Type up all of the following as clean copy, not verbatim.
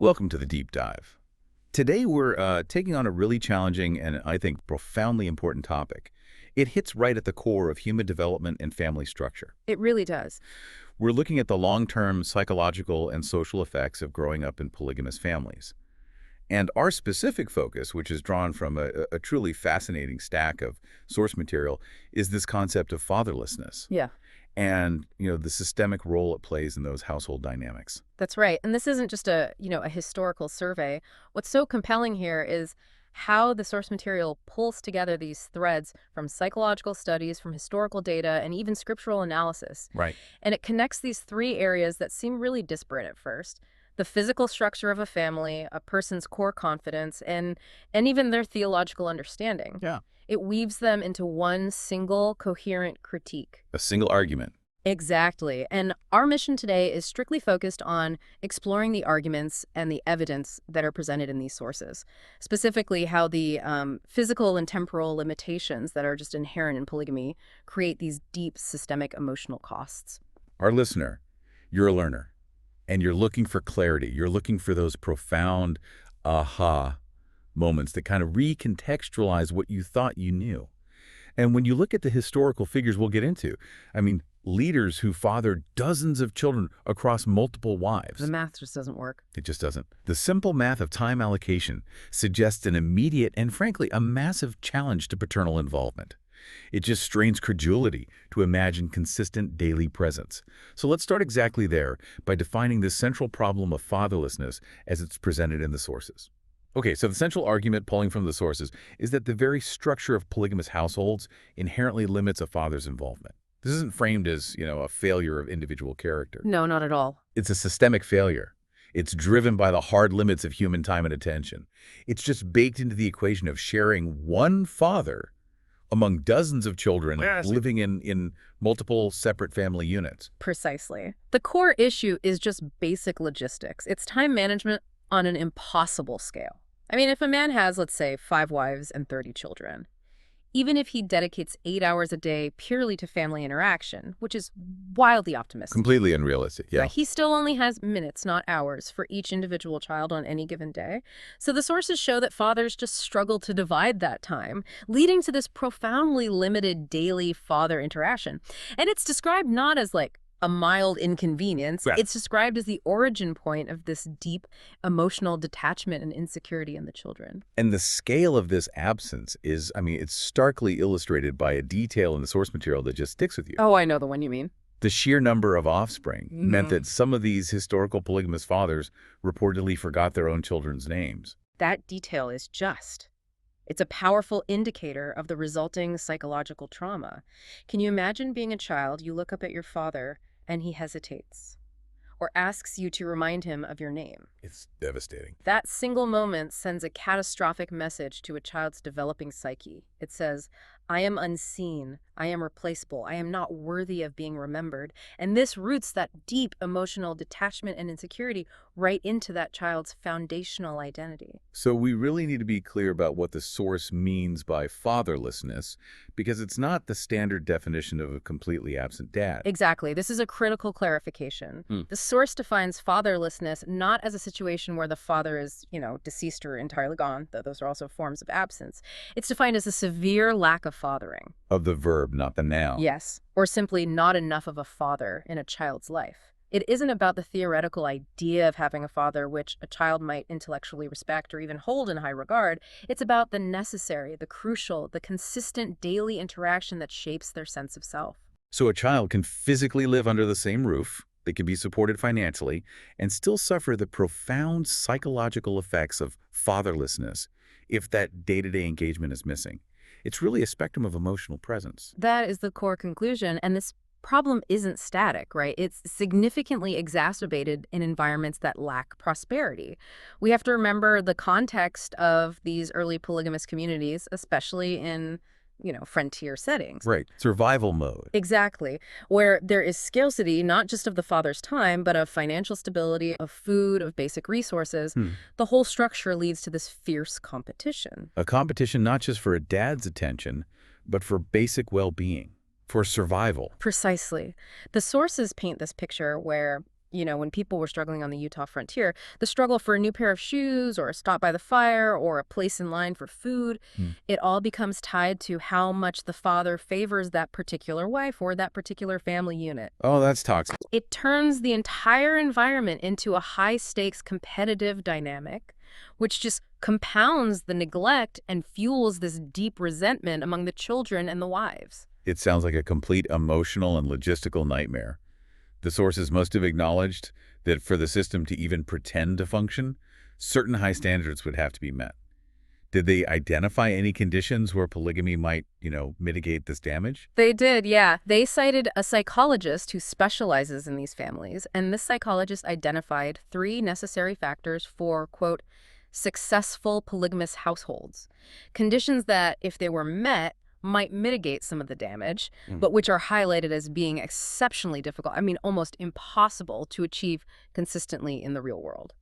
Welcome to the Deep Dive. Today we're taking on a really challenging and I think profoundly important topic. It hits right at the core of human development and family structure. It really does. We're looking at the long-term psychological and social effects of growing up in polygamous families. And our specific focus, which is drawn from a truly fascinating stack of source material, is this concept of fatherlessness Yeah, and, the systemic role it plays in those household dynamics. that's right. And this isn't just a historical survey. What's so compelling here is how the source material pulls together these threads from psychological studies, from historical data, and even scriptural analysis. Right. And it connects these three areas that seem really disparate at first. The physical structure of a family, a person's core confidence, and even their theological understanding. Yeah. It weaves them into one single, coherent critique. A single argument. Exactly. And our mission today is strictly focused on exploring the arguments and the evidence that are presented in these sources, specifically how the physical and temporal limitations that are just inherent in polygamy create these deep systemic emotional costs. Our listener, you're a learner, and you're looking for clarity. You're looking for those profound aha moments that kind of recontextualize what you thought you knew. And when you look at the historical figures we'll get into, leaders who fathered dozens of children across multiple wives. The math just doesn't work. It just doesn't. The simple math of time allocation suggests an immediate and, frankly, a massive challenge to paternal involvement. It just strains credulity to imagine consistent daily presence. So let's start exactly there by defining the central problem of fatherlessness as it's presented in the sources. Okay, so the central argument pulling from the sources is that the very structure of polygamous households inherently limits a father's involvement. This isn't framed as, a failure of individual character. No, not at all. It's a systemic failure. It's driven by the hard limits of human time and attention. It's just baked into the equation of sharing one father among dozens of children living in multiple separate family units. Precisely. The core issue is just basic logistics. It's time management on an impossible scale. If a man has, let's say, 5 wives and 30 children, even if he dedicates 8 hours a day purely to family interaction, which is wildly optimistic. Completely unrealistic, yeah. Right, he still only has minutes, not hours, for each individual child on any given day. So the sources show that fathers just struggle to divide that time, leading to this profoundly limited daily father interaction. And it's described not as like a mild inconvenience. Right. It's described as the origin point of this deep emotional detachment and insecurity in the children. And the scale of this absence is, it's starkly illustrated by a detail in the source material that just sticks with you. Oh, I know the one you mean. The sheer number of offspring meant that some of these historical polygamous fathers reportedly forgot their own children's names. That detail is just. It's a powerful indicator of the resulting psychological trauma. Can you imagine being a child, you look up at your father, and he hesitates, or asks you to remind him of your name? It's devastating. That single moment sends a catastrophic message to a child's developing psyche. It says, I am unseen, I am replaceable, I am not worthy of being remembered. And this roots that deep emotional detachment and insecurity right into that child's foundational identity. So we really need to be clear about what the source means by fatherlessness, because it's not the standard definition of a completely absent dad. Exactly. This is a critical clarification. The source defines fatherlessness not as a situation where the father is, deceased or entirely gone, though those are also forms of absence. It's defined as a severe lack of fathering. Of the verb, not the noun. Yes, or simply not enough of a father in a child's life. It isn't about the theoretical idea of having a father which a child might intellectually respect or even hold in high regard. It's about the necessary, the crucial, the consistent daily interaction that shapes their sense of self. So a child can physically live under the same roof, they can be supported financially, and still suffer the profound psychological effects of fatherlessness if that day-to-day engagement is missing. It's really a spectrum of emotional presence. That is the core conclusion, and this problem isn't static, right? It's significantly exacerbated in environments that lack prosperity. We have to remember the context of these early polygamous communities, especially in, frontier settings. Right. Survival mode. Exactly. Where there is scarcity, not just of the father's time, but of financial stability, of food, of basic resources. The whole structure leads to this fierce competition. A competition not just for a dad's attention, but for basic well-being, for survival. Precisely. The sources paint this picture where when people were struggling on the Utah frontier, the struggle for a new pair of shoes or a stop by the fire or a place in line for food, Hmm. it all becomes tied to how much the father favors that particular wife or that particular family unit. Oh, that's toxic. It turns the entire environment into a high-stakes competitive dynamic, which just compounds the neglect and fuels this deep resentment among the children and the wives. It sounds like a complete emotional and logistical nightmare. The sources must have acknowledged that for the system to even pretend to function, certain high standards would have to be met. Did they identify any conditions where polygamy might, mitigate this damage? They did, yeah. They cited a psychologist who specializes in these families, and this psychologist identified 3 necessary factors for, quote, successful polygamous households. Conditions that, if they were met, might mitigate some of the damage, Mm. but which are highlighted as being exceptionally difficult, almost impossible to achieve consistently in the real world.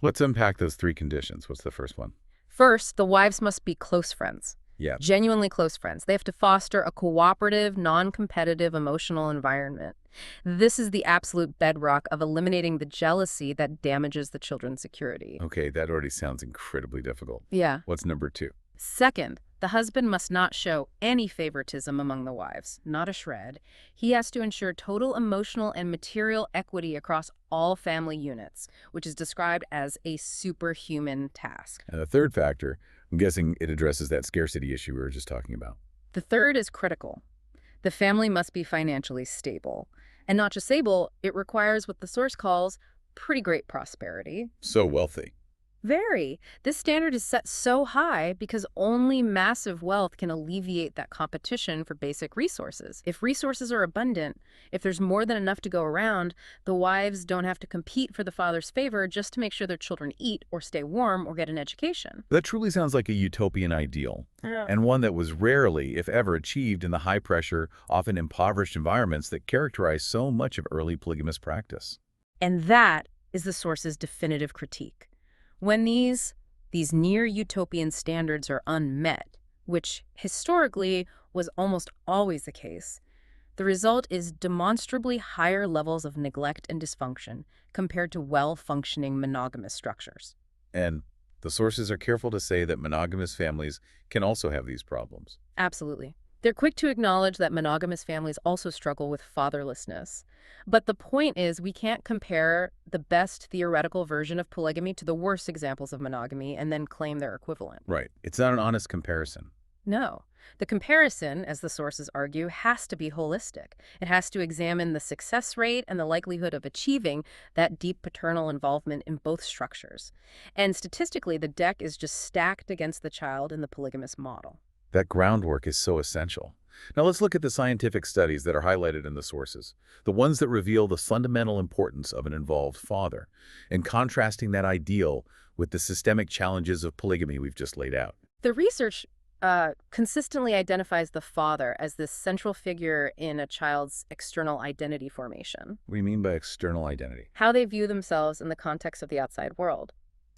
Let's unpack those 3 conditions. What's the first one? First, the wives must be close friends. Yeah. Genuinely close friends. They have to foster a cooperative, non-competitive emotional environment. This is the absolute bedrock of eliminating the jealousy that damages the children's security. Okay, that already sounds incredibly difficult. Yeah. What's number 2? Second, the husband must not show any favoritism among the wives, not a shred. He has to ensure total emotional and material equity across all family units, which is described as a superhuman task. And the third factor, I'm guessing it addresses that scarcity issue we were just talking about. The third is critical. The family must be financially stable. And not just stable, it requires what the source calls pretty great prosperity. So wealthy. Very. This standard is set so high because only massive wealth can alleviate that competition for basic resources. If resources are abundant, if there's more than enough to go around, the wives don't have to compete for the father's favor just to make sure their children eat or stay warm or get an education. That truly sounds like a utopian ideal, Yeah. and one that was rarely, if ever, achieved in the high-pressure, often impoverished environments that characterize so much of early polygamous practice. And that is the source's definitive critique. When these near-utopian standards are unmet, which historically was almost always the case, the result is demonstrably higher levels of neglect and dysfunction compared to well-functioning monogamous structures. And the sources are careful to say that monogamous families can also have these problems. Absolutely. They're quick to acknowledge that monogamous families also struggle with fatherlessness. But the point is, we can't compare the best theoretical version of polygamy to the worst examples of monogamy and then claim they're equivalent. Right. It's not an honest comparison. No. The comparison, as the sources argue, has to be holistic. It has to examine the success rate and the likelihood of achieving that deep paternal involvement in both structures. And statistically, the deck is just stacked against the child in the polygamous model. That groundwork is so essential. Now let's look at the scientific studies that are highlighted in the sources, the ones that reveal the fundamental importance of an involved father, and contrasting that ideal with the systemic challenges of polygamy we've just laid out. The research consistently identifies the father as this central figure in a child's external identity formation, What do you mean by external identity? how they view themselves in the context of the outside world.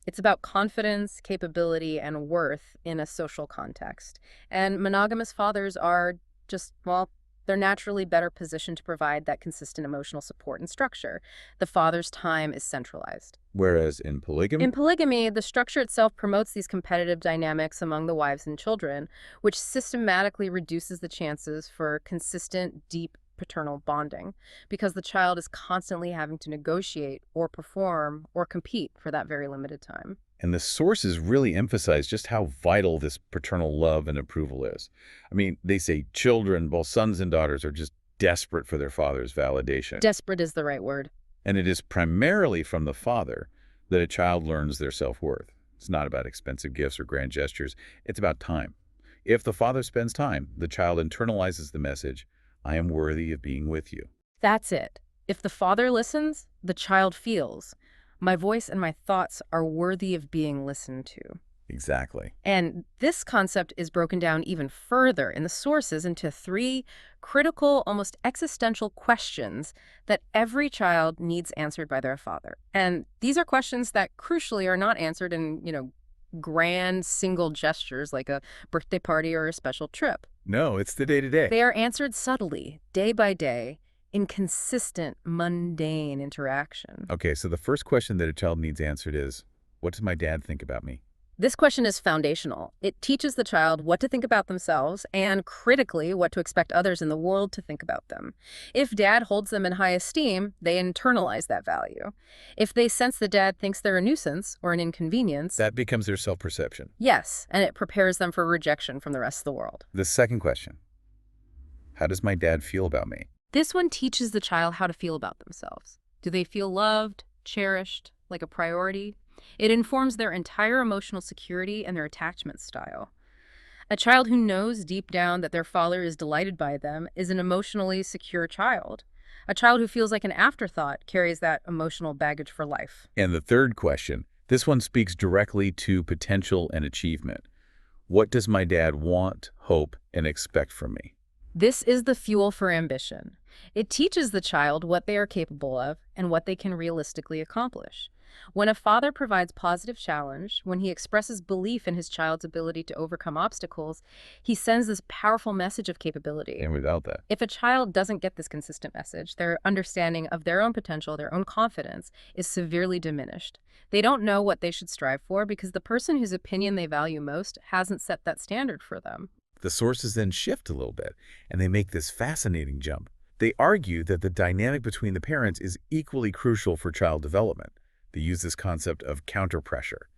It's about confidence, capability, and worth in a social context. And monogamous fathers are just, well, they're naturally better positioned to provide that consistent emotional support and structure. The father's time is centralized. Whereas in polygamy, In polygamy, the structure itself promotes these competitive dynamics among the wives and children, which systematically reduces the chances for consistent, deep paternal bonding, because the child is constantly having to negotiate or perform or compete for that very limited time. and the sources really emphasize just how vital this paternal love and approval is. I mean, they say children, both sons and daughters, are just desperate for their father's validation. Desperate is the right word. And it is primarily from the father that a child learns their self-worth. It's not about expensive gifts or grand gestures. It's about time. If the father spends time, the child internalizes the message, I am worthy of being with you. That's it. If the father listens, the child feels, my voice and my thoughts are worthy of being listened to. Exactly. And this concept is broken down even further in the sources into 3 critical, almost existential questions that every child needs answered by their father. And these are questions that crucially are not answered in, grand single gestures like a birthday party or a special trip. No, it's the day-to-day. They are answered subtly, day by day, in consistent, mundane interaction. Okay, so the first question that a child needs answered is, what does my dad think about me? This question is foundational. It teaches the child what to think about themselves and, critically, what to expect others in the world to think about them. If dad holds them in high esteem, they internalize that value. If they sense the dad thinks they're a nuisance or an inconvenience, That becomes their self-perception. yes, and it prepares them for rejection from the rest of the world. The second question, how does my dad feel about me? This one teaches the child how to feel about themselves. Do they feel loved, cherished, like a priority? It informs their entire emotional security and their attachment style. A child who knows deep down that their father is delighted by them is an emotionally secure child. A child who feels like an afterthought carries that emotional baggage for life. And the third question, this one speaks directly to potential and achievement. What does my dad want, hope, and expect from me? This is the fuel for ambition. It teaches the child what they are capable of and what they can realistically accomplish. When a father provides positive challenge, when he expresses belief in his child's ability to overcome obstacles, he sends this powerful message of capability. And without that, If a child doesn't get this consistent message, their understanding of their own potential, their own confidence, is severely diminished. They don't know what they should strive for because the person whose opinion they value most hasn't set that standard for them. the sources then shift a little bit, and they make this fascinating jump. They argue that the dynamic between the parents is equally crucial for child development. They use this concept of counter-pressure.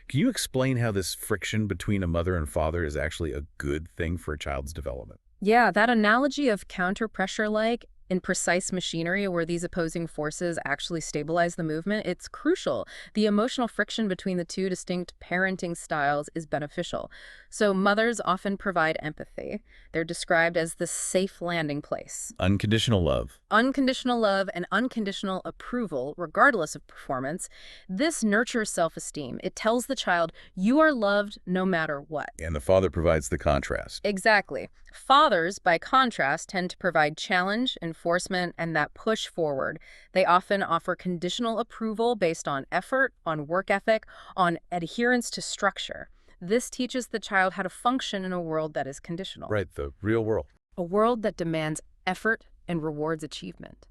Can you explain how this friction between a mother and father is actually a good thing for a child's development? Yeah, that analogy of counter-pressure like in precise machinery where these opposing forces actually stabilize the movement, it's crucial. The emotional friction between the two distinct parenting styles is beneficial. So mothers often provide empathy. They're described as the safe landing place. Unconditional love. Unconditional love and unconditional approval, regardless of performance, this nurtures self-esteem. It tells the child, you are loved no matter what. And the father provides the contrast. Exactly. Fathers, by contrast, tend to provide challenge, enforcement, and that push forward. They often offer conditional approval based on effort, on work ethic, on adherence to structure. This teaches the child how to function in a world that is conditional. Right, the real world. A world that demands effort and rewards achievement.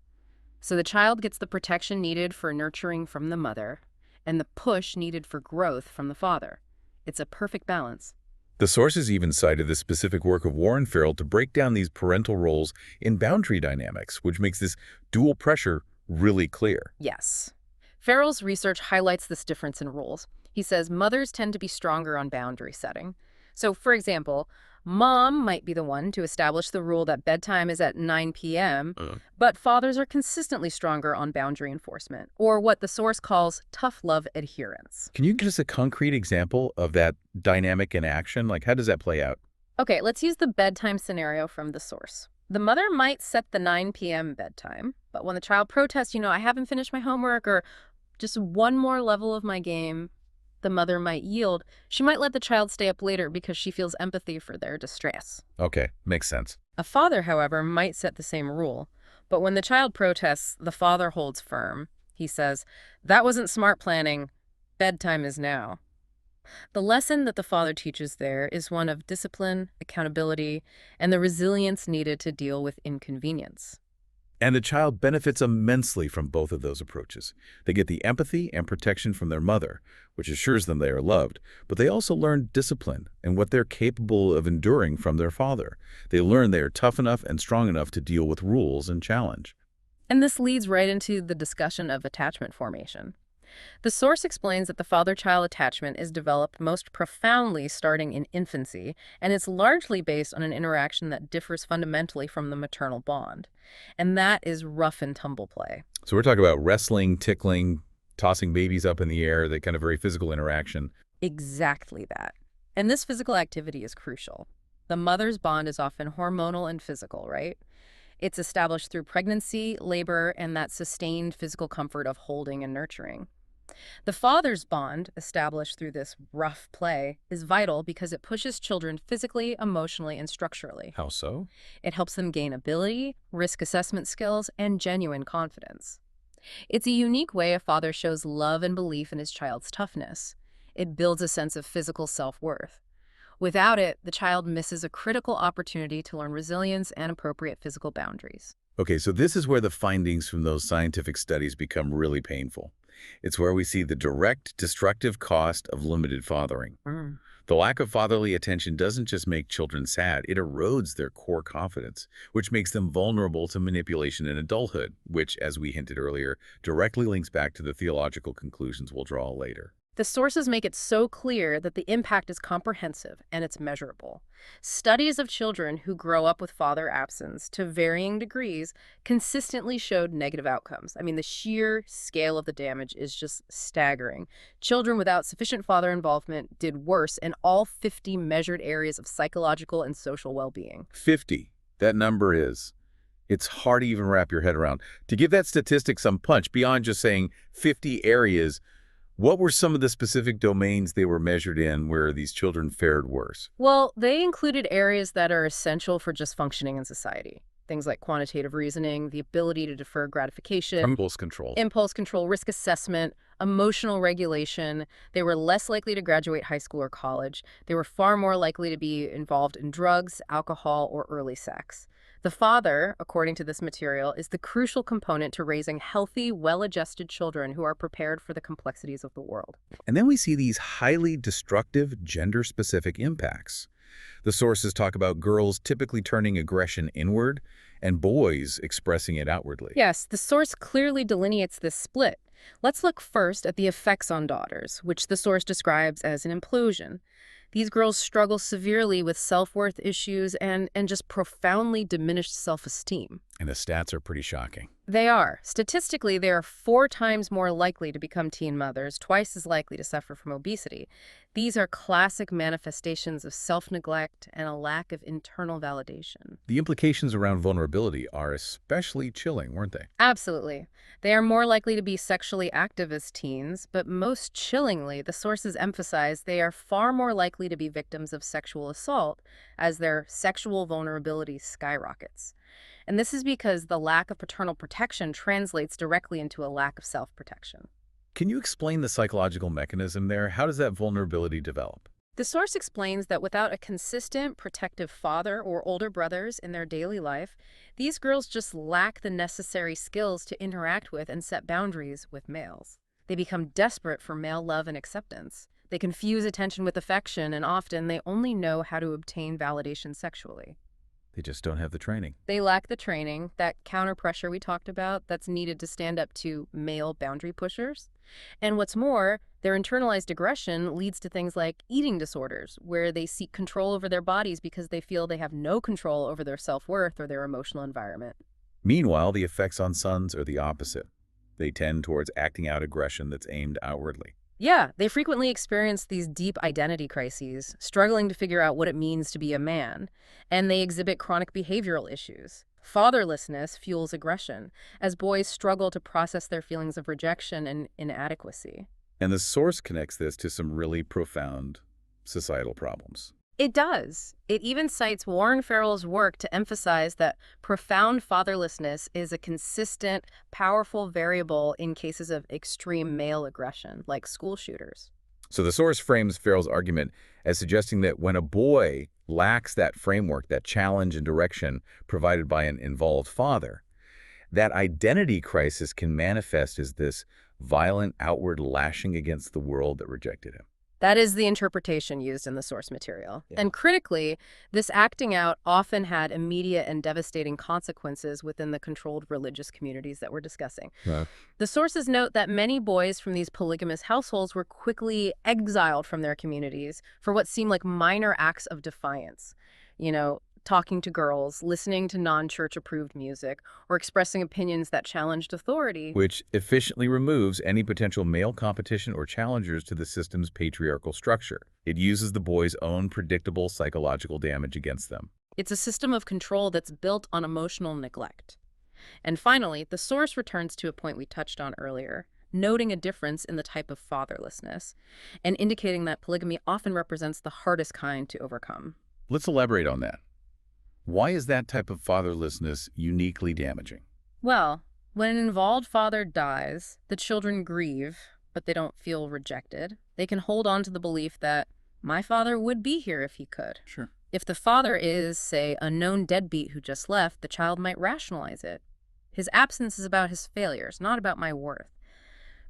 So the child gets the protection needed for nurturing from the mother and the push needed for growth from the father. It's a perfect balance. The sources even cited the specific work of Warren Farrell to break down these parental roles in boundary dynamics, which makes this dual pressure really clear. Yes. Farrell's research highlights this difference in roles. He says mothers tend to be stronger on boundary setting. So, for example, mom might be the one to establish the rule that bedtime is at 9 p.m., but fathers are consistently stronger on boundary enforcement, or what the source calls tough love adherence. Can you give us a concrete example of that dynamic in action? Like, how does that play out? Okay, let's use the bedtime scenario from the source. The mother might set the 9 p.m. bedtime, but when the child protests, I haven't finished my homework or just one more level of my game, the mother might yield. She might let the child stay up later because she feels empathy for their distress. Okay, makes sense. A father, however, might set the same rule. But when the child protests, the father holds firm. He says, "That wasn't smart planning. Bedtime is now." The lesson that the father teaches there is one of discipline, accountability, and the resilience needed to deal with inconvenience. And the child benefits immensely from both of those approaches. They get the empathy and protection from their mother, which assures them they are loved, but they also learn discipline and what they're capable of enduring from their father. They learn they are tough enough and strong enough to deal with rules and challenge. And this leads right into the discussion of attachment formation. The source explains that the father-child attachment is developed most profoundly starting in infancy, and it's largely based on an interaction that differs fundamentally from the maternal bond. And that is rough and tumble play. So we're talking about wrestling, tickling, tossing babies up in the air, that kind of very physical interaction. Exactly that. And this physical activity is crucial. The mother's bond is often hormonal and physical, right? It's established through pregnancy, labor, and that sustained physical comfort of holding and nurturing. The father's bond, established through this rough play, is vital because it pushes children physically, emotionally, and structurally. How so? It helps them gain ability, risk assessment skills, and genuine confidence. It's a unique way a father shows love and belief in his child's toughness. It builds a sense of physical self-worth. Without it, the child misses a critical opportunity to learn resilience and appropriate physical boundaries. Okay, so this is where the findings from those scientific studies become really painful. It's where we see the direct destructive cost of limited fathering. Mm. The lack of fatherly attention doesn't just make children sad, it erodes their core confidence, which makes them vulnerable to manipulation in adulthood, which, as we hinted earlier, directly links back to the theological conclusions we'll draw later. The sources make it so clear that the impact is comprehensive and it's measurable. Studies of children who grow up with father absence to varying degrees consistently showed negative outcomes. I mean, the sheer scale of the damage is just staggering. Children without sufficient father involvement did worse in all 50 measured areas of psychological and social well-being. 50. That number is. It's hard to even wrap your head around. To give that statistic some punch, beyond just saying 50 areas, what were some of the specific domains they were measured in where these children fared worse? Well, they included areas that are essential for just functioning in society. Things like quantitative reasoning, the ability to defer gratification, impulse control, risk assessment, emotional regulation. They were less likely to graduate high school or college. They were far more likely to be involved in drugs, alcohol, or early sex. The father, according to this material, is the crucial component to raising healthy, well-adjusted children who are prepared for the complexities of the world. And then we see these highly destructive, gender-specific impacts. The sources talk about girls typically turning aggression inward and boys expressing it outwardly. Yes, the source clearly delineates this split. Let's look first at the effects on daughters, which the source describes as an implosion. These girls struggle severely with self-worth issues and just profoundly diminished self-esteem. And the stats are pretty shocking. They are. Statistically, they are 4 times more likely to become teen mothers, twice as likely to suffer from obesity. These are classic manifestations of self-neglect and a lack of internal validation. The implications around vulnerability are especially chilling, weren't they? Absolutely. They are more likely to be sexually active as teens, but most chillingly, the sources emphasize they are far more likely to be victims of sexual assault as their sexual vulnerability skyrockets. And this is because the lack of paternal protection translates directly into a lack of self-protection. Can you explain the psychological mechanism there? How does that vulnerability develop? The source explains that without a consistent, protective father or older brothers in their daily life, these girls just lack the necessary skills to interact with and set boundaries with males. They become desperate for male love and acceptance. They confuse attention with affection, and often they only know how to obtain validation sexually. They just don't have the training. They lack the training, that counter pressure we talked about that's needed to stand up to male boundary pushers. And what's more, their internalized aggression leads to things like eating disorders, where they seek control over their bodies because they feel they have no control over their self-worth or their emotional environment. Meanwhile, the effects on sons are the opposite. They tend towards acting out aggression that's aimed outwardly. Yeah, they frequently experience these deep identity crises, struggling to figure out what it means to be a man, and they exhibit chronic behavioral issues. Fatherlessness fuels aggression, as boys struggle to process their feelings of rejection and inadequacy. And the source connects this to some really profound societal problems. It does. It even cites Warren Farrell's work to emphasize that profound fatherlessness is a consistent, powerful variable in cases of extreme male aggression, like school shooters. So the source frames Farrell's argument as suggesting that when a boy lacks that framework, that challenge and direction provided by an involved father, that identity crisis can manifest as this violent outward lashing against the world that rejected him. That is the interpretation used in the source material. Yeah. And critically, this acting out often had immediate and devastating consequences within the controlled religious communities that we're discussing. Right. The sources note that many boys from these polygamous households were quickly exiled from their communities for what seemed like minor acts of defiance. Talking to girls, listening to non-church approved music, or expressing opinions that challenged authority. Which efficiently removes any potential male competition or challengers to the system's patriarchal structure. It uses the boys' own predictable psychological damage against them. It's a system of control that's built on emotional neglect. And finally, the source returns to a point we touched on earlier, noting a difference in the type of fatherlessness, and indicating that polygamy often represents the hardest kind to overcome. Let's elaborate on that. Why is that type of fatherlessness uniquely damaging? Well, when an involved father dies, the children grieve, but they don't feel rejected. They can hold on to the belief that my father would be here if he could. Sure. If the father is, say, a known deadbeat who just left, the child might rationalize it. His absence is about his failures, not about my worth.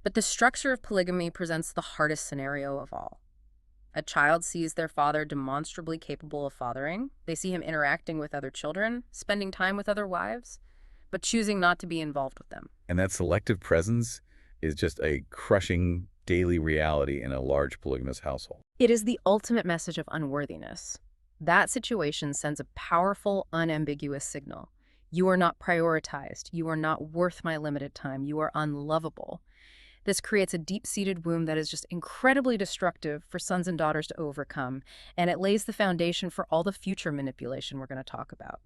But the structure of polygamy presents the hardest scenario of all. A child sees their father demonstrably capable of fathering. They see him interacting with other children, spending time with other wives, but choosing not to be involved with them. And that selective presence is just a crushing daily reality in a large polygamous household. It is the ultimate message of unworthiness. That situation sends a powerful, unambiguous signal. You are not prioritized. You are not worth my limited time. You are unlovable. This creates a deep-seated wound that is just incredibly destructive for sons and daughters to overcome, and it lays the foundation for all the future manipulation we're going to talk about.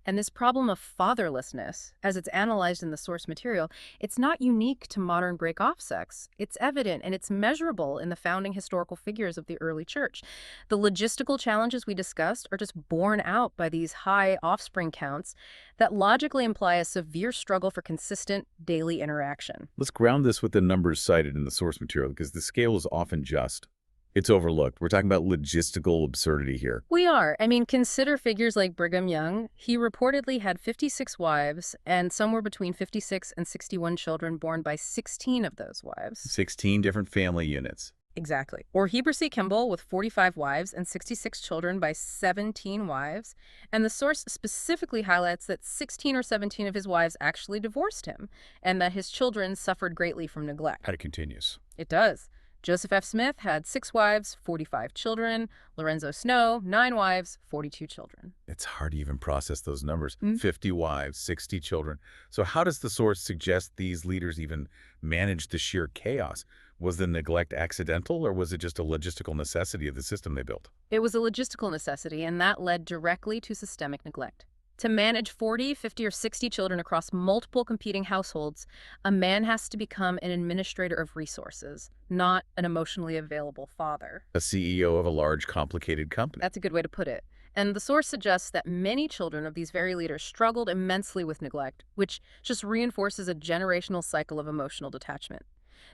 And this problem of fatherlessness, as it's analyzed in the source material, it's not unique to modern break-off sex. It's evident and it's measurable in the founding historical figures of the early church. The logistical challenges we discussed are just borne out by these high offspring counts that logically imply a severe struggle for consistent daily interaction. Let's ground this with the numbers cited in the source material because the scale is often just. It's overlooked. We're talking about logistical absurdity here. We are. I mean, consider figures like Brigham Young. He reportedly had 56 wives and somewhere between 56 and 61 children born by 16 of those wives. 16 different family units. Exactly. Or Heber C. Kimball with 45 wives and 66 children by 17 wives. And the source specifically highlights that 16 or 17 of his wives actually divorced him and that his children suffered greatly from neglect. And it continues. It does. Joseph F. Smith had 6 wives, 45 children. Lorenzo Snow, 9 wives, 42 children. It's hard to even process those numbers. Mm. 50 wives, 60 children. So how does the source suggest these leaders even managed the sheer chaos? Was the neglect accidental, or was it just a logistical necessity of the system they built? It was a logistical necessity, and that led directly to systemic neglect. To manage 40, 50, or 60 children across multiple competing households, a man has to become an administrator of resources, not an emotionally available father. A CEO of a large, complicated company. That's a good way to put it. And the source suggests that many children of these very leaders struggled immensely with neglect, which just reinforces a generational cycle of emotional detachment.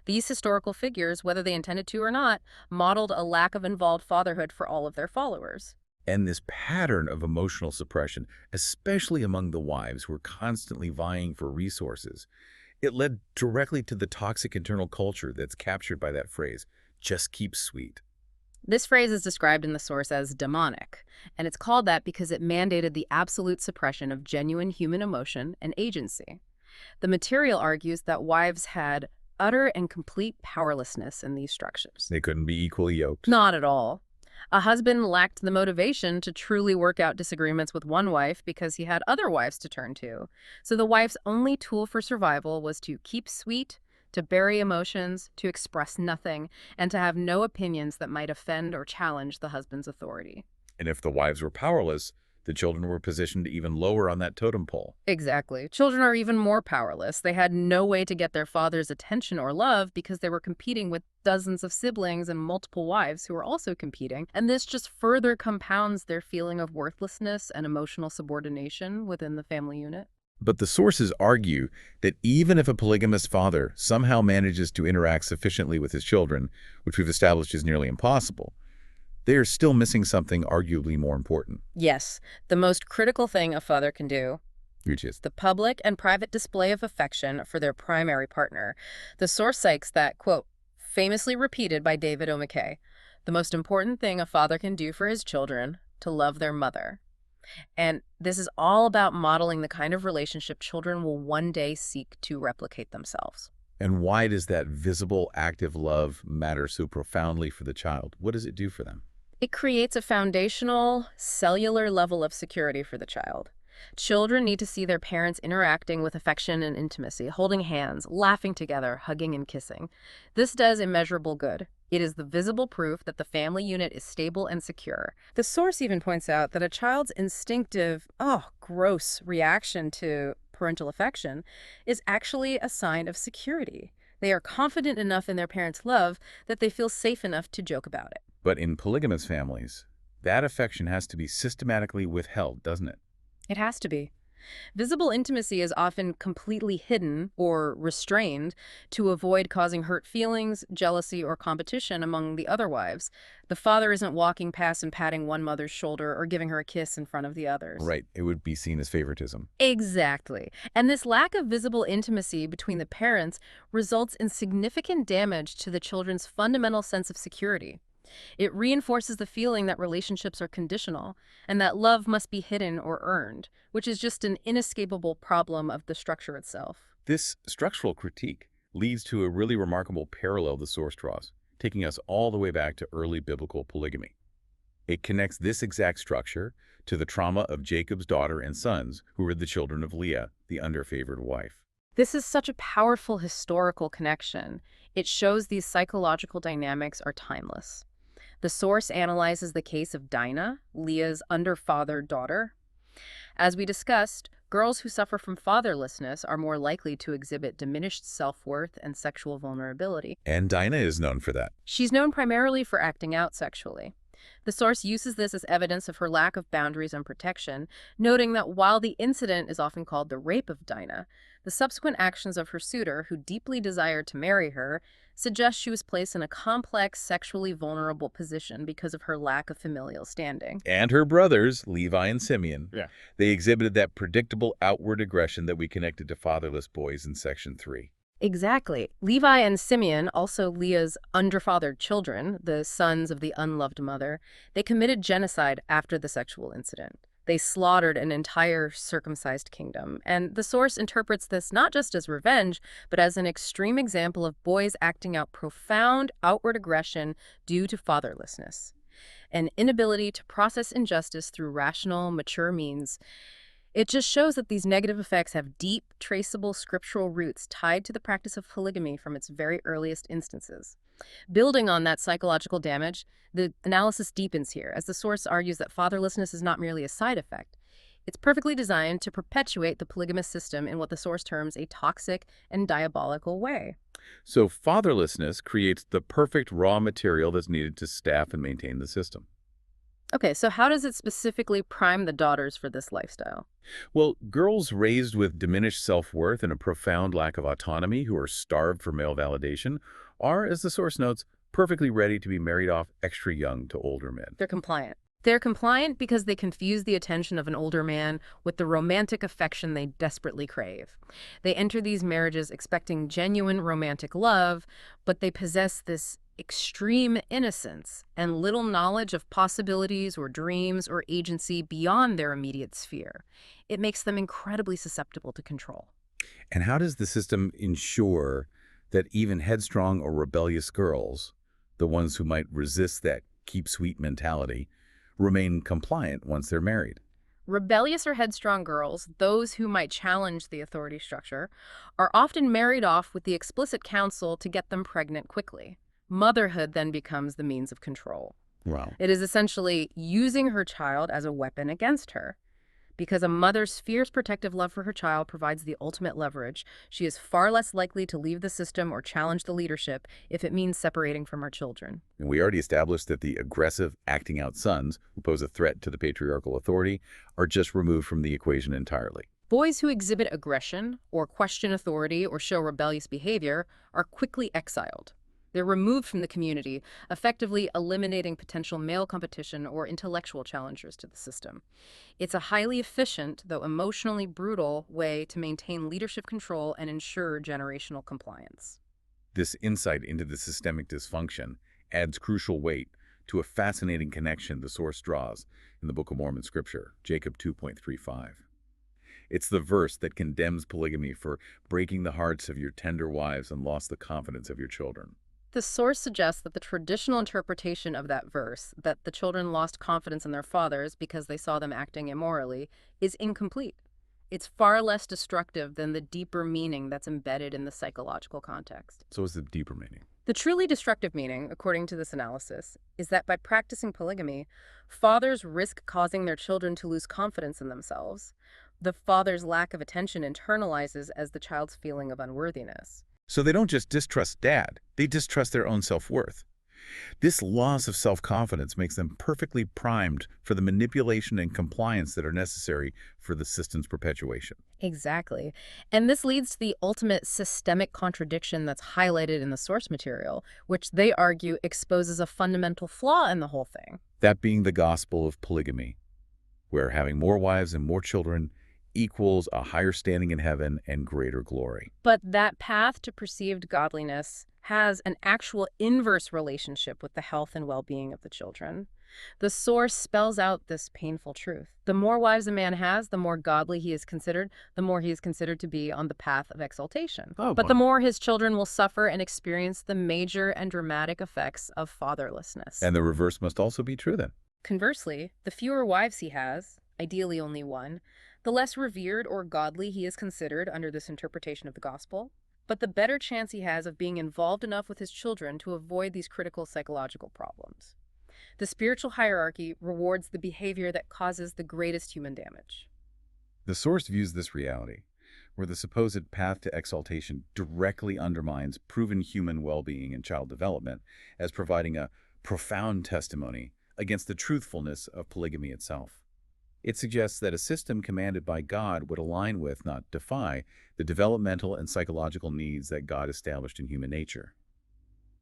These historical figures, whether they intended to or not, modeled a lack of involved fatherhood for all of their followers. And this pattern of emotional suppression, especially among the wives who were constantly vying for resources, it led directly to the toxic internal culture that's captured by that phrase, just keep sweet. This phrase is described in the source as demonic, and it's called that because it mandated the absolute suppression of genuine human emotion and agency. The material argues that wives had utter and complete powerlessness in these structures. They couldn't be equally yoked. Not at all. A husband lacked the motivation to truly work out disagreements with one wife because he had other wives to turn to. So the wife's only tool for survival was to keep sweet, to bury emotions, to express nothing, and to have no opinions that might offend or challenge the husband's authority. And if the wives were powerless, the children were positioned even lower on that totem pole. Exactly. Children are even more powerless. They had no way to get their father's attention or love because they were competing with dozens of siblings and multiple wives who were also competing. And this just further compounds their feeling of worthlessness and emotional subordination within the family unit. But the sources argue that even if a polygamous father somehow manages to interact sufficiently with his children, which we've established is nearly impossible, they are still missing something arguably more important. Yes, the most critical thing a father can do, Which is the public and private display of affection for their primary partner. The source cites that, quote, famously repeated by David O. McKay, the most important thing a father can do for his children, to love their mother. And this is all about modeling the kind of relationship children will one day seek to replicate themselves. And why does that visible, active love matter so profoundly for the child? What does it do for them? It creates a foundational, cellular level of security for the child. Children need to see their parents interacting with affection and intimacy, holding hands, laughing together, hugging and kissing. This does immeasurable good. It is the visible proof that the family unit is stable and secure. The source even points out that a child's instinctive, gross reaction to parental affection is actually a sign of security. They are confident enough in their parents' love that they feel safe enough to joke about it. But in polygamous families, that affection has to be systematically withheld, doesn't it? It has to be. Visible intimacy is often completely hidden or restrained to avoid causing hurt feelings, jealousy, or competition among the other wives. The father isn't walking past and patting one mother's shoulder or giving her a kiss in front of the others. Right, it would be seen as favoritism. Exactly. And this lack of visible intimacy between the parents results in significant damage to the children's fundamental sense of security. It reinforces the feeling that relationships are conditional and that love must be hidden or earned, which is just an inescapable problem of the structure itself. This structural critique leads to a really remarkable parallel the source draws, taking us all the way back to early biblical polygamy. It connects this exact structure to the trauma of Jacob's daughter and sons, who were the children of Leah, the underfavored wife. This is such a powerful historical connection. It shows these psychological dynamics are timeless. The source analyzes the case of Dinah, Leah's underfathered daughter. As we discussed, girls who suffer from fatherlessness are more likely to exhibit diminished self-worth and sexual vulnerability. And Dinah is known for that. She's known primarily for acting out sexually. The source uses this as evidence of her lack of boundaries and protection, noting that while the incident is often called the rape of Dinah, the subsequent actions of her suitor, who deeply desired to marry her, suggest she was placed in a complex, sexually vulnerable position because of her lack of familial standing. And her brothers, Levi and Simeon, Yeah. they exhibited that predictable outward aggression that we connected to fatherless boys in Section 3. Exactly. Levi and Simeon, also Leah's underfathered children, the sons of the unloved mother, they committed genocide after the sexual incident. They slaughtered an entire circumcised kingdom. And the source interprets this not just as revenge, but as an extreme example of boys acting out profound outward aggression due to fatherlessness. An inability to process injustice through rational, mature means. It just shows that these negative effects have deep, traceable scriptural roots tied to the practice of polygamy from its very earliest instances. Building on that psychological damage, the analysis deepens here, as the source argues that fatherlessness is not merely a side effect. It's perfectly designed to perpetuate the polygamous system in what the source terms a toxic and diabolical way. So fatherlessness creates the perfect raw material that's needed to staff and maintain the system. Okay, so how does it specifically prime the daughters for this lifestyle? Well, girls raised with diminished self-worth and a profound lack of autonomy who are starved for male validation are, as the source notes, perfectly ready to be married off extra young to older men. They're compliant. They're compliant because they confuse the attention of an older man with the romantic affection they desperately crave. They enter these marriages expecting genuine romantic love, but they possess this extreme innocence and little knowledge of possibilities or dreams or agency beyond their immediate sphere. It makes them incredibly susceptible to control. And how does the system ensure that even headstrong or rebellious girls, the ones who might resist that keep sweet mentality, remain compliant once they're married? Rebellious or headstrong girls, those who might challenge the authority structure, are often married off with the explicit counsel to get them pregnant quickly. Motherhood then becomes the means of control. Wow. It is essentially using her child as a weapon against her. Because a mother's fierce protective love for her child provides the ultimate leverage, she is far less likely to leave the system or challenge the leadership if it means separating from her children. And we already established that the aggressive, acting-out sons who pose a threat to the patriarchal authority are just removed from the equation entirely. Boys who exhibit aggression or question authority or show rebellious behavior are quickly exiled. They're removed from the community, effectively eliminating potential male competition or intellectual challengers to the system. It's a highly efficient, though emotionally brutal, way to maintain leadership control and ensure generational compliance. This insight into the systemic dysfunction adds crucial weight to a fascinating connection the source draws in the Book of Mormon scripture, Jacob 2.35. It's the verse that condemns polygamy for breaking the hearts of your tender wives and lost the confidence of your children. The source suggests that the traditional interpretation of that verse, that the children lost confidence in their fathers because they saw them acting immorally, is incomplete. It's far less destructive than the deeper meaning that's embedded in the psychological context. So what's the deeper meaning? The truly destructive meaning, according to this analysis, is that by practicing polygamy, fathers risk causing their children to lose confidence in themselves. The father's lack of attention internalizes as the child's feeling of unworthiness. So they don't just distrust dad, they distrust their own self-worth. This loss of self-confidence makes them perfectly primed for the manipulation and compliance that are necessary for the system's perpetuation. Exactly. And this leads to the ultimate systemic contradiction that's highlighted in the source material, which they argue exposes a fundamental flaw in the whole thing. That being the gospel of polygamy, where having more wives and more children equals a higher standing in heaven and greater glory. But that path to perceived godliness has an actual inverse relationship with the health and well-being of the children. The source spells out this painful truth. The more wives a man has, the more godly he is considered, the more he is considered to be on the path of exaltation. Oh, But boy. the more his children will suffer and experience the major and dramatic effects of fatherlessness. And the reverse must also be true then. Conversely, the fewer wives he has, ideally only one, the less revered or godly he is considered under this interpretation of the gospel, but the better chance he has of being involved enough with his children to avoid these critical psychological problems. The spiritual hierarchy rewards the behavior that causes the greatest human damage. The source views this reality, where the supposed path to exaltation directly undermines proven human well-being and child development, as providing a profound testimony against the truthfulness of polygamy itself. It suggests that a system commanded by God would align with, not defy, the developmental and psychological needs that God established in human nature.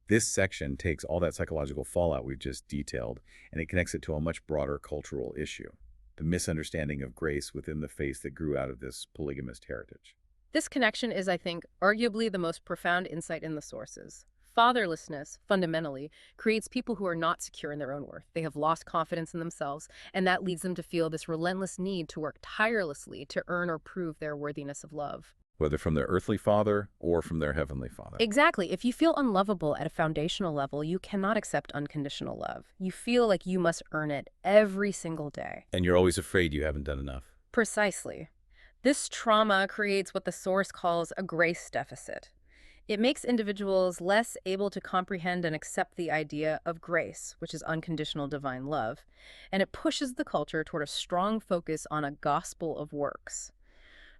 This section takes all that psychological fallout we've just detailed, and it connects it to a much broader cultural issue, the misunderstanding of grace within the faith that grew out of this polygamist heritage. This connection is, I think, arguably the most profound insight in the sources. Fatherlessness, fundamentally, creates people who are not secure in their own worth. They have lost confidence in themselves, and that leads them to feel this relentless need to work tirelessly to earn or prove their worthiness of love. Whether from their earthly father or from their heavenly father. Exactly. If you feel unlovable at a foundational level, you cannot accept unconditional love. You feel like you must earn it every single day. And you're always afraid you haven't done enough. Precisely. This trauma creates what the source calls a grace deficit. It makes individuals less able to comprehend and accept the idea of grace, which is unconditional divine love, and it pushes the culture toward a strong focus on a gospel of works.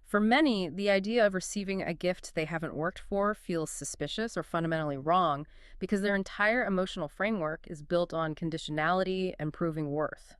For many, the idea of receiving a gift they haven't worked for feels suspicious or fundamentally wrong because their entire emotional framework is built on conditionality and proving worth.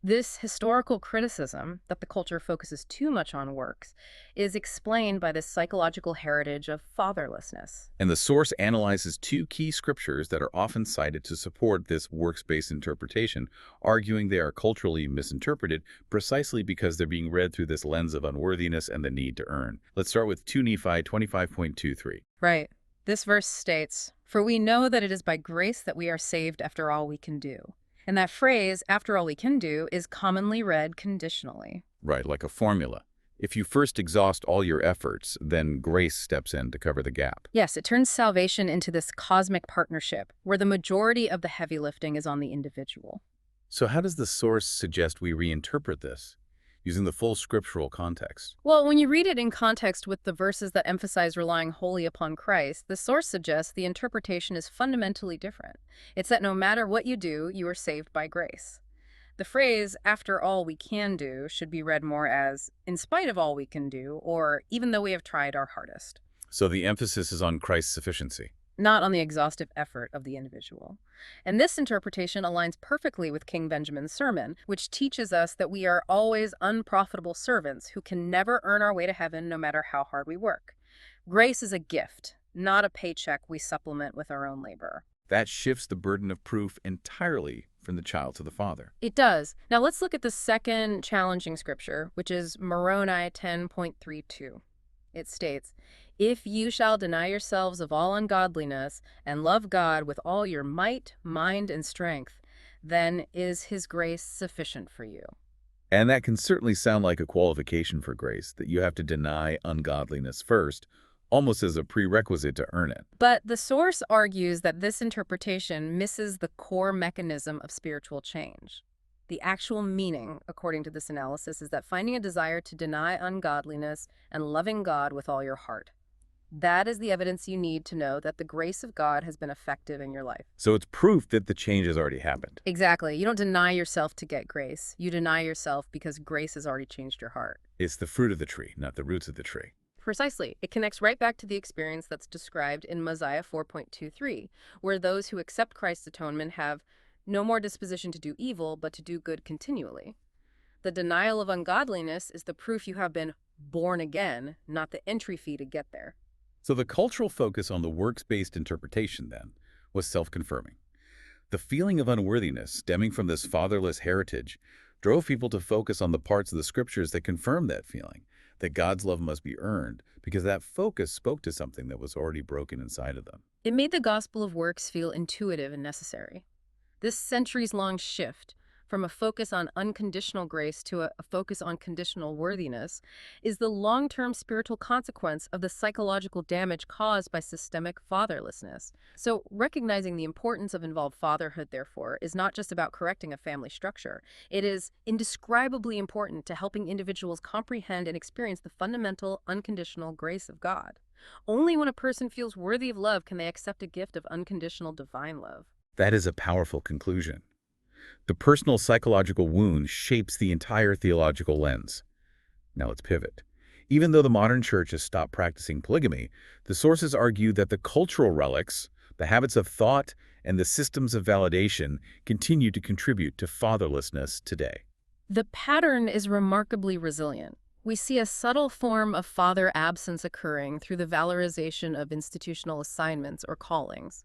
This historical criticism that the culture focuses too much on works is explained by this psychological heritage of fatherlessness. And the source analyzes two key scriptures that are often cited to support this works-based interpretation, arguing they are culturally misinterpreted precisely because they're being read through this lens of unworthiness and the need to earn. Let's start with 2 Nephi 25.23. Right. This verse states, "For we know that it is by grace that we are saved after all we can do." And that phrase, "after all we can do," is commonly read conditionally. Right, like a formula. If you first exhaust all your efforts, then grace steps in to cover the gap. Yes, it turns salvation into this cosmic partnership where the majority of the heavy lifting is on the individual. So how does the source suggest we reinterpret this, using the full scriptural context? Well, when you read it in context with the verses that emphasize relying wholly upon Christ, the source suggests the interpretation is fundamentally different. It's that no matter what you do, you are saved by grace. The phrase, "after all we can do," should be read more as, "in spite of all we can do," or "even though we have tried our hardest." So the emphasis is on Christ's sufficiency. Not on the exhaustive effort of the individual. And this interpretation aligns perfectly with King Benjamin's sermon, which teaches us that we are always unprofitable servants who can never earn our way to heaven no matter how hard we work. Grace is a gift, not a paycheck we supplement with our own labor. That shifts the burden of proof entirely from the child to the father. It does. Now let's look at the second challenging scripture, which is Moroni 10.32. It states, "If you shall deny yourselves of all ungodliness and love God with all your might, mind, and strength, then is his grace sufficient for you." And that can certainly sound like a qualification for grace, that you have to deny ungodliness first, almost as a prerequisite to earn it. But the source argues that this interpretation misses the core mechanism of spiritual change. The actual meaning, according to this analysis, is that finding a desire to deny ungodliness and loving God with all your heart. That is the evidence you need to know that the grace of God has been effective in your life. So it's proof that the change has already happened. Exactly. You don't deny yourself to get grace. You deny yourself because grace has already changed your heart. It's the fruit of the tree, not the roots of the tree. Precisely. It connects right back to the experience that's described in Mosiah 4.23, where those who accept Christ's atonement have no more disposition to do evil, but to do good continually. The denial of ungodliness is the proof you have been born again, not the entry fee to get there. So the cultural focus on the works-based interpretation, then, was self-confirming. The feeling of unworthiness stemming from this fatherless heritage drove people to focus on the parts of the scriptures that confirmed that feeling, that God's love must be earned, because that focus spoke to something that was already broken inside of them. It made the gospel of works feel intuitive and necessary. This centuries-long shift from a focus on unconditional grace to a focus on conditional worthiness is the long-term spiritual consequence of the psychological damage caused by systemic fatherlessness. So recognizing the importance of involved fatherhood, therefore, is not just about correcting a family structure. It is indescribably important to helping individuals comprehend and experience the fundamental, unconditional grace of God. Only when a person feels worthy of love can they accept a gift of unconditional divine love. That is a powerful conclusion. The personal psychological wound shapes the entire theological lens. Now let's pivot. Even though the modern church has stopped practicing polygamy, the sources argue that the cultural relics, the habits of thought, and the systems of validation continue to contribute to fatherlessness today. The pattern is remarkably resilient. We see a subtle form of father absence occurring through the valorization of institutional assignments or callings.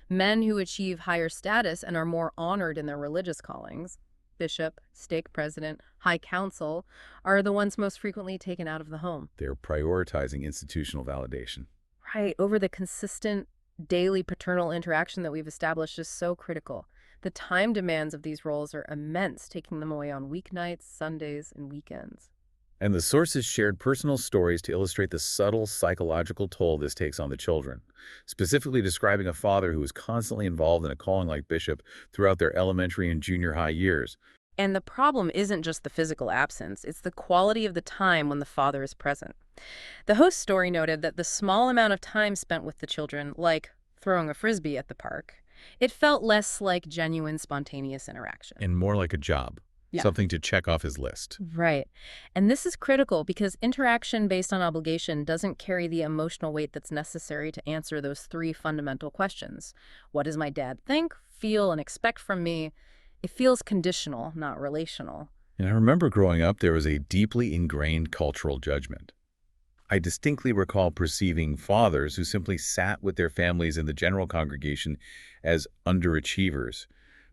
Men who achieve higher status and are more honored in their religious callings, bishop, stake president, high council, are the ones most frequently taken out of the home. They're prioritizing institutional validation. Right, over the consistent daily paternal interaction that we've established is so critical. The time demands of these roles are immense, taking them away on weeknights, Sundays, and weekends. And the sources shared personal stories to illustrate the subtle psychological toll this takes on the children, specifically describing a father who was constantly involved in a calling like bishop throughout their elementary and junior high years. And the problem isn't just the physical absence, it's the quality of the time when the father is present. The host story noted that the small amount of time spent with the children, like throwing a frisbee at the park, it felt less like genuine, spontaneous interaction. And more like a job, Yeah. something to check off his list. Right. And this is critical because interaction based on obligation doesn't carry the emotional weight that's necessary to answer those three fundamental questions. What does my dad think, feel, and expect from me? It feels conditional, not relational. And I remember growing up, there was a deeply ingrained cultural judgment. I distinctly recall perceiving fathers who simply sat with their families in the general congregation as underachievers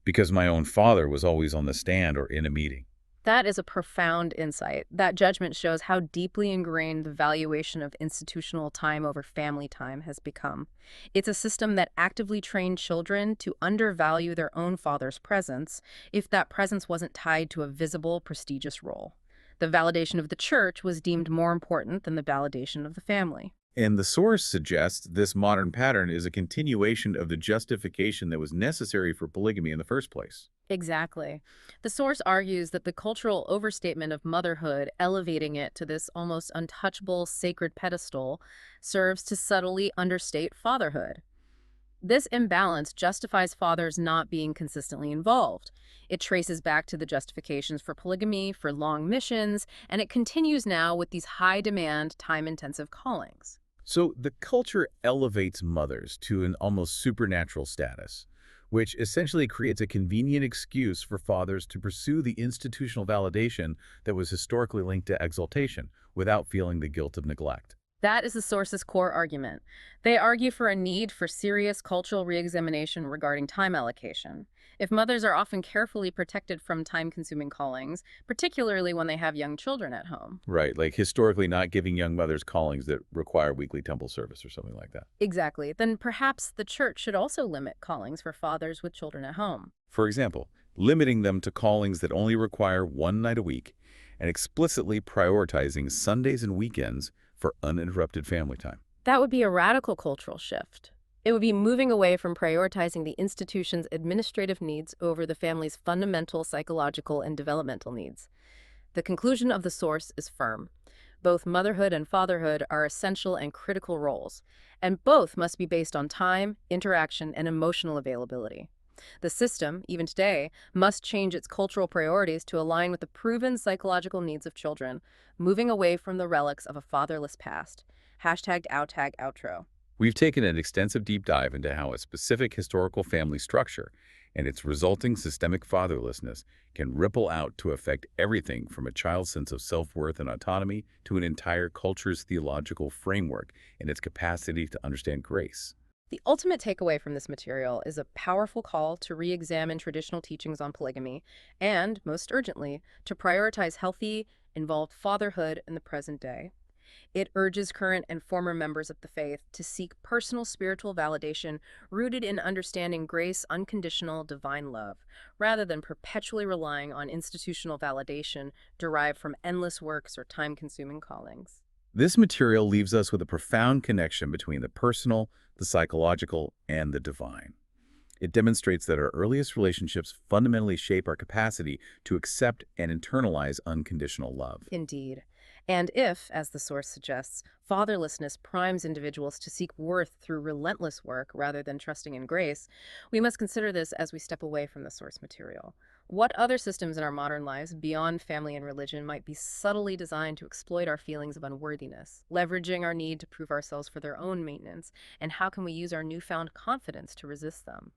because my own father was always on the stand or in a meeting. That is a profound insight. That judgment shows how deeply ingrained the valuation of institutional time over family time has become. It's a system that actively trained children to undervalue their own father's presence if that presence wasn't tied to a visible, prestigious role. The validation of the church was deemed more important than the validation of the family. And the source suggests this modern pattern is a continuation of the justification that was necessary for polygamy in the first place. Exactly. The source argues that the cultural overstatement of motherhood, elevating it to this almost untouchable sacred pedestal, serves to subtly understate fatherhood. This imbalance justifies fathers not being consistently involved. It traces back to the justifications for polygamy, for long missions, and it continues now with these high-demand, time-intensive callings. So the culture elevates mothers to an almost supernatural status, which essentially creates a convenient excuse for fathers to pursue the institutional validation that was historically linked to exaltation without feeling the guilt of neglect. That is the source's core argument. They argue for a need for serious cultural reexamination regarding time allocation. If mothers are often carefully protected from time-consuming callings, particularly when they have young children at home. Right, like historically not giving young mothers callings that require weekly temple service or something like that. Exactly. Then perhaps the church should also limit callings for fathers with children at home. For example, limiting them to callings that only require one night a week and explicitly prioritizing Sundays and weekends for uninterrupted family time. That would be a radical cultural shift. It would be moving away from prioritizing the institution's administrative needs over the family's fundamental psychological and developmental needs. The conclusion of the source is firm. Both motherhood and fatherhood are essential and critical roles, and both must be based on time, interaction, and emotional availability. The system, even today, must change its cultural priorities to align with the proven psychological needs of children, moving away from the relics of a fatherless past. Hashtag outtag outro. We've taken an extensive deep dive into how a specific historical family structure and its resulting systemic fatherlessness can ripple out to affect everything from a child's sense of self-worth and autonomy to an entire culture's theological framework and its capacity to understand grace. The ultimate takeaway from this material is a powerful call to re-examine traditional teachings on polygamy and, most urgently, to prioritize healthy, involved fatherhood in the present day. It urges current and former members of the faith to seek personal spiritual validation rooted in understanding grace, unconditional, divine love, rather than perpetually relying on institutional validation derived from endless works or time-consuming callings. This material leaves us with a profound connection between the personal, the psychological, and the divine. It demonstrates that our earliest relationships fundamentally shape our capacity to accept and internalize unconditional love. Indeed. And if, as the source suggests, fatherlessness primes individuals to seek worth through relentless work rather than trusting in grace, we must consider this as we step away from the source material. What other systems in our modern lives, beyond family and religion, might be subtly designed to exploit our feelings of unworthiness, leveraging our need to prove ourselves for their own maintenance, and how can we use our newfound confidence to resist them?